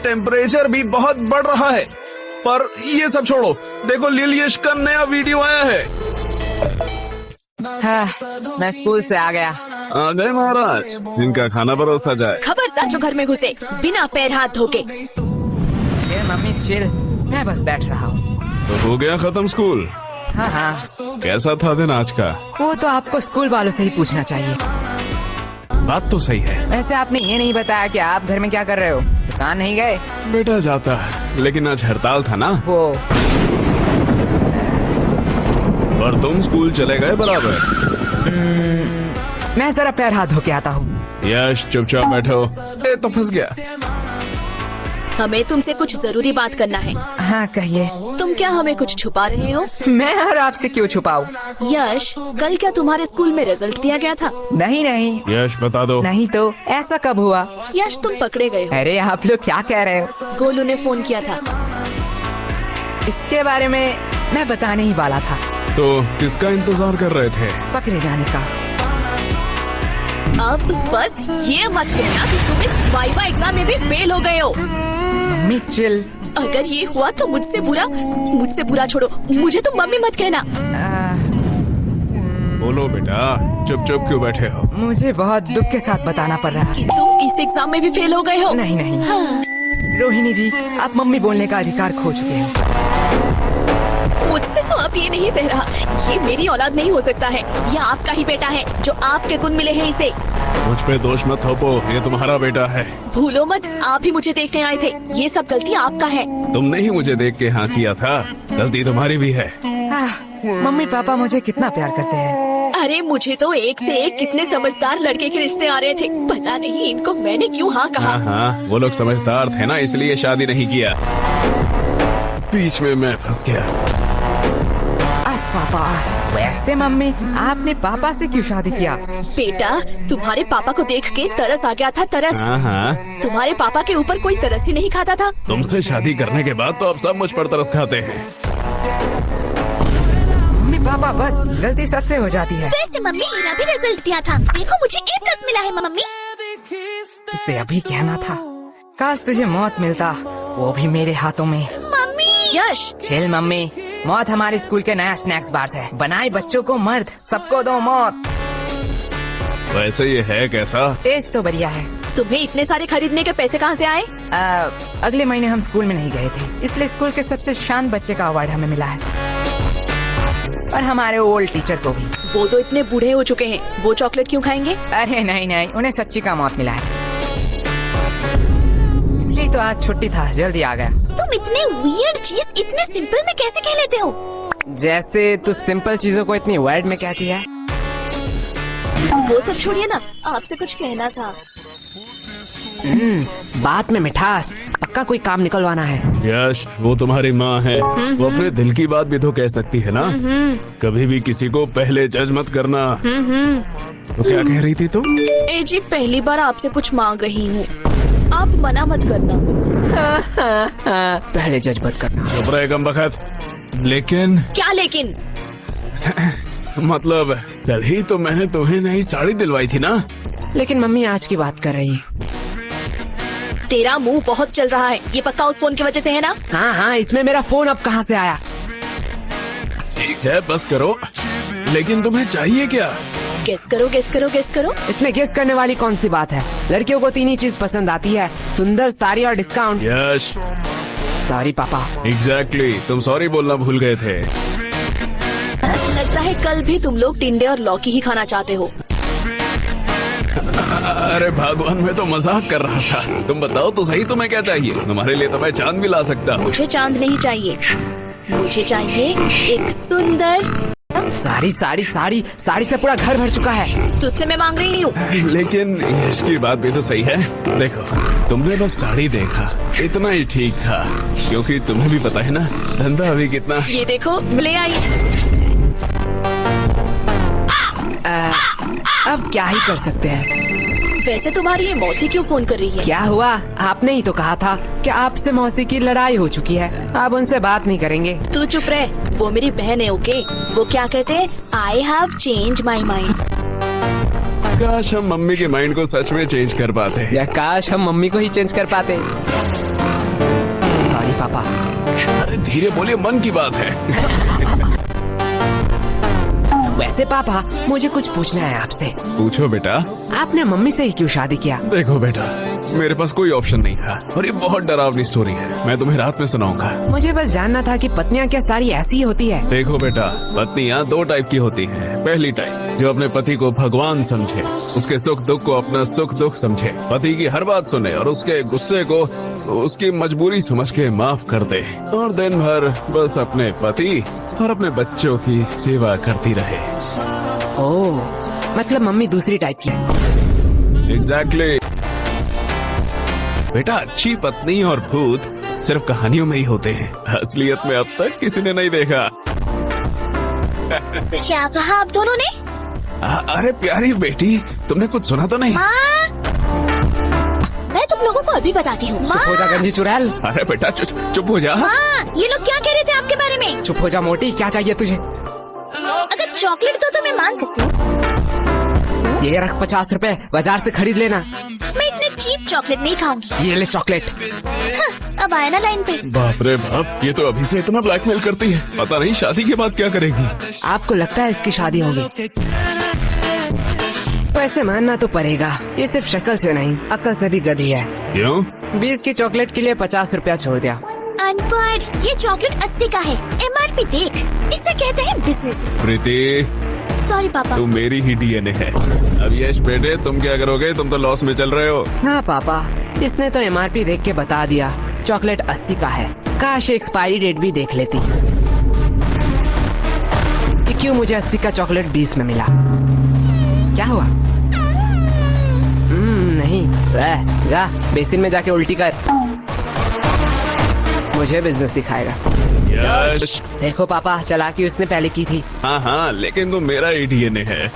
Temperature भी बहुत बढ़ रहा है। पर ये सब छोड़ो, देखो लिलियश का नया वीडियो आया है। हाँ, मैं स्कूल से आ गया। आ गए महाराज, इनका खाना परोसा जाए। खबरदार जो घर में घुसे बिना पैर हाथ धोके। चिल मम्मी चिल, मैं बस बैठ रहा हूँ। तो हो गया खत्म स्कूल? हाँ हाँ, कैसा था दिन आज का? वो तो आपको स्कूल वालों से ही पूछना चाहिए। बात तो सही है। वैसे आपने ये नहीं बताया कि आप घर में क्या कर रहे हो? दुकान नहीं गए? बेटा जाता है, लेकिन आज हड़ताल था ना। वो और तुम स्कूल चले गए बराबर? मैं जरा पैर हाथ धो के आता हूँ। यश चुपचाप बैठो। ये तो फंस गया। हमें तुमसे कुछ जरूरी बात करना है। हाँ कहिए। तुम क्या हमें कुछ छुपा रहे हो? मैं और आपसे क्यों छुपाऊं? यश, कल क्या तुम्हारे स्कूल में रिजल्ट दिया गया था? नहीं नहीं। यश बता दो। नहीं तो ऐसा कब हुआ? यश, तुम पकड़े गए हो। अरे आप लोग क्या कह रहे हो? गोलू ने फोन किया था। इसके बारे में मैं बताने ही वाला था। तो किसका इंतजार कर रहे थे? पकड़े जाने का। अब बस ये मत कहना कि तुम इस वाइवा एग्जाम में भी फेल हो गए हो। Mummy chill. अगर ये हुआ तो मुझसे बुरा छोड़ो, मुझे तुम मम्मी मत कहना। बोलो बेटा, चुप चुप क्यों बैठे हो? मुझे बहुत दुख के साथ बताना पड़ रहा है कि तुम इस एग्जाम में भी फेल हो गए हो। नहीं नहीं। हाँ। रोहिणी जी, आप मम्मी बोलने का अधिकार खो चुके हैं। मुझसे तो अब ये नहीं सह रहा। ये मेरी औलाद नहीं हो सकता है। ये आपका ही बेटा है, जो आपके गुण मिले हैं इसे। मुझ पे दोष मत थोपो, ये तुम्हारा बेटा है। भूलो मत, आप ही मुझे देखने आए थे। ये सब गलती आपका है। तुमने ही मुझे देख के हाँ किया था, गलती तुम्हारी भी है। मम्मी पापा मुझे कितना प्यार करते हैं। अरे मुझे तो एक से एक कितने समझदार लड़के के रिश्ते आ रहे थे। पता नहीं इनको मैंने क्यों हाँ कहा। हाँ, वो लोग समझदार थे ना, इसलिए शादी नहीं किया। बीच में मैं फंस गया। पापा, वैसे मम्मी आपने पापा से क्यों शादी किया? बेटा, तुम्हारे पापा को देख के तरस आ गया था। तरस। हाँ। तुम्हारे पापा के ऊपर कोई तरस ही नहीं खाता था। तुमसे शादी करने के बाद तो अब सब मुझ पर तरस खाते हैं। मम्मी पापा, बस गलती सबसे हो जाती है। वैसे मम्मी, मेरा भी रिजल्ट दिया था। देखो मुझे A+ मिला है मम्मी। इसे अभी कहना था। काश तुझे मौत मिलता, वो भी मेरे हाथों में। मम्मी। यश चिल मम्मी, मौत हमारे स्कूल के नया स्नैक्स बार है। बनाए बच्चों को मर्द, सबको दो मौत। वैसे ये है कैसा? टेस्ट तो बढ़िया है। तुम्हें इतने सारे खरीदने के पैसे कहाँ से आए? अगले महीने हम स्कूल में नहीं गए थे, इसलिए स्कूल के सबसे शांत बच्चे का अवार्ड हमें मिला है। और हमारे ओल्ड टीचर को भी। वो तो इतने बूढ़े हो चुके हैं, वो चॉकलेट क्यों खाएंगे? अरे नहीं नहीं, उन्हें सच्ची का मौत मिला है, इसलिए तो आज छुट्टी था, जल्दी आ गया। तुम इतने वियर्ड चीज इतने सिंपल में कैसे कह लेते हो? जैसे तू सिंपल चीजों को इतनी वर्ड में कहती है। वो सब छोड़िए ना, आपसे कुछ कहना था। बात में मिठास, पक्का कोई काम निकलवाना है। यश, वो तुम्हारी माँ है, वो अपने दिल की बात भी तो कह सकती है ना। कभी भी किसी को पहले जज मत करना। तो क्या कह रही थी तुम? ए जी, पहली बार आपसे कुछ मांग रही हूँ, आप मना मत करना। पहले जज मत करना। चुप रहे कमबख्त। लेकिन क्या लेकिन? मतलब कल ही तो मैंने तुम्हें नई साड़ी दिलवाई थी ना। लेकिन मम्मी आज की बात कर रही है। तेरा मुंह बहुत चल रहा है, ये पक्का उस फोन की वजह से है ना? हाँ हाँ, इसमें मेरा फोन अब कहाँ से आया? ठीक है, बस करो। लेकिन तुम्हें चाहिए क्या? गेस करो गेस करो गेस करो। इसमें गेस करने वाली कौन सी बात है? लड़कियों को 3 ही चीज पसंद आती है, सुंदर, साड़ी और डिस्काउंट। यश। सॉरी पापा। एग्जैक्टली, तुम सॉरी बोलना भूल गए थे। लगता है कल भी तुम लोग टिंडे और लौकी ही खाना चाहते हो। अरे भगवान, मैं तो मजाक कर रहा था। तुम बताओ तो सही, तुम्हें क्या चाहिए? तुम्हारे लिए तो मैं चांद भी ला सकता हूँ। मुझे चांद नहीं चाहिए, मुझे चाहिए एक सुंदर साड़ी। साड़ी साड़ी साड़ी से पूरा घर भर चुका है। तुझसे मैं मांग रही हूँ। लेकिन इसकी बात भी तो सही है। देखो, तुमने बस साड़ी देखा, इतना ही ठीक था, क्योंकि तुम्हें भी पता है ना धंधा अभी कितना। ये देखो, ले आई। अब क्या ही कर सकते हैं। वैसे तुम्हारी ये मौसी क्यों फोन कर रही है? क्या हुआ? आपने ही तो कहा था कि आपसे मौसी की लड़ाई हो चुकी है, आप उनसे बात नहीं करेंगे। तू चुप रहे, वो मेरी बहन है। ओके, वो क्या कहते हैं, I have change my mind. काश हम मम्मी के माइंड को सच में चेंज कर पाते। या काश हम मम्मी को ही चेंज कर पाते। सॉरी पापा। अरे धीरे बोलिए, मन की बात है। वैसे पापा, मुझे कुछ पूछना है आपसे। पूछो बेटा। आपने मम्मी से ही क्यों शादी किया? देखो बेटा, मेरे पास कोई ऑप्शन नहीं था और ये बहुत डरावनी स्टोरी है। मैं तुम्हें रात में सुनाऊंगा। मुझे बस जानना था कि पत्नियां क्या सारी ऐसी ही होती है? देखो बेटा, पत्नियां दो टाइप की होती हैं। पहली टाइप जो अपने पति को भगवान समझे, उसके सुख दुख को अपना सुख दुख समझे, पति की हर बात सुने और उसके गुस्से को उसकी मजबूरी समझ के माफ कर दे और दिन भर बस अपने पति और अपने बच्चों की सेवा करती रहे। ओह, मतलब मम्मी दूसरी टाइप की है। एग्जैक्टली। बेटा, अच्छी पत्नी और भूत सिर्फ कहानियों में ही होते हैं, असलियत में अब तक किसी ने नहीं देखा। क्या कहा आप दोनों ने? अरे प्यारी बेटी, तुमने कुछ सुना तो नहीं? माँ, मैं तुम लोगों को अभी बताती हूँ। चुप हो जा गंजी चुड़ैल। अरे बेटा चुप हो जा। माँ, ये लोग क्या कह रहे थे आपके बारे में? चुप हो जा मोटी, क्या चाहिए तुझे? अगर चॉकलेट दो तो मैं मान सकती हूँ। ये रख 50 रुपए, बाजार से खरीद लेना। मैं इतने चीप चॉकलेट नहीं खाऊंगी। ये ले चॉकलेट। हाँ, अब आया ना लाइन पे। बाप रे बाप, ये तो अभी से इतना ब्लैकमेल करती है, पता नहीं शादी के बाद क्या करेगी। आपको लगता है इसकी शादी होगी? वैसे मानना तो पड़ेगा, ये सिर्फ शक्ल से नहीं, अक्ल से भी गधी है। क्यों? 20 की चॉकलेट के लिए 50 रुपया छोड़ दिया। अनपढ़, ये चॉकलेट 80 का है। MRP देख, इसे कहते हैं बिजनेस। प्रीति, सॉरी पापा। तुम मेरी ही डीएनए है। अब यश बेटे, तुम क्या करोगे? तुम तो लॉस में चल रहे हो। हाँ पापा, इसने तो MRP देख के बता दिया, चॉकलेट 80 का है। काश एक्सपायरी डेट भी देख लेती कि क्यों मुझे 80 का चॉकलेट 20 में मिला। क्या हुआ? नहीं, जा बेसिन में जाके उल्टी कर। मुझे बिजनेस सिखाएगा। यश। देखो पापा, चालाकी उसने पहले की थी। हाँ हाँ, लेकिन तुम मेरा ही डीएनए है।